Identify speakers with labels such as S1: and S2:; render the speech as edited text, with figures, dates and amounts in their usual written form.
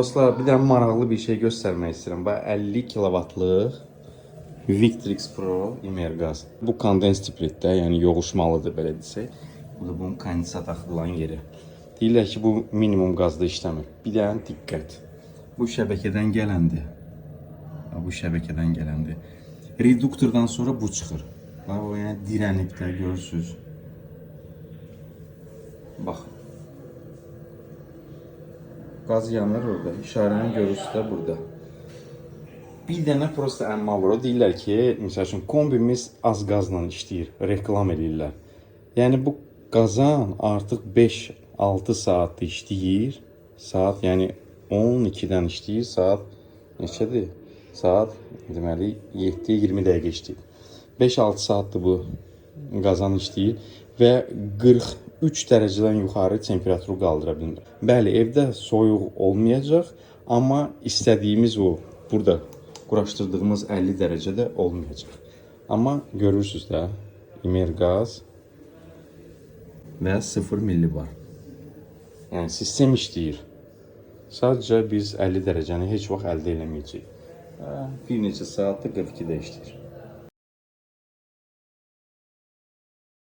S1: Dostlar, bir dənə maraqlı bir şey göstərmək istəyirəm. Bax 50 kilovatlıq Victrix Pro İmergaz. Bu kondens tiplikdə, yəni yoğuşmalıdır belə desək. Bu da bunun kondensat taxılan yeri. Deyirlər ki, bu minimum qazda işləmir. Bir dənə diqqət. Bu şəbəkədən gələndir. Bu şəbəkədən gələndir. Reduktordan sonra bu çıxır. Bax, o yəni dirənib də görürsünüz. Bax. Qaz yanır orada. İşarəni görürsünüz də burada. Bir dənə prosta əmma var. O deyirlər ki, məsəl üçün kombimiz az qazla işləyir, reklam edirlər. Yəni bu qazan artıq 5-6 saatdır işləyir. Saat yəni 12-dən işləyir, saat neçədir? Saat deməli 7-20 dəqiqə işləyir. 5-6 saatdır bu qazan işləyir və 43 dərəcədən yuxarı temperaturu qaldıra bilmir. Bəli, evdə soyuq olmayacaq, amma istədiyimiz o burada quraşdırdığımız 50 dərəcədə olmayacaq. Amma görürsünüz də, İmergaz və 0 millibar. Yəni sistem işləyir. Sadəcə biz 50 dərəcəni heç vaxt əldə eləməyəcəyik. Bir neçə saatdır 42-də işləyir.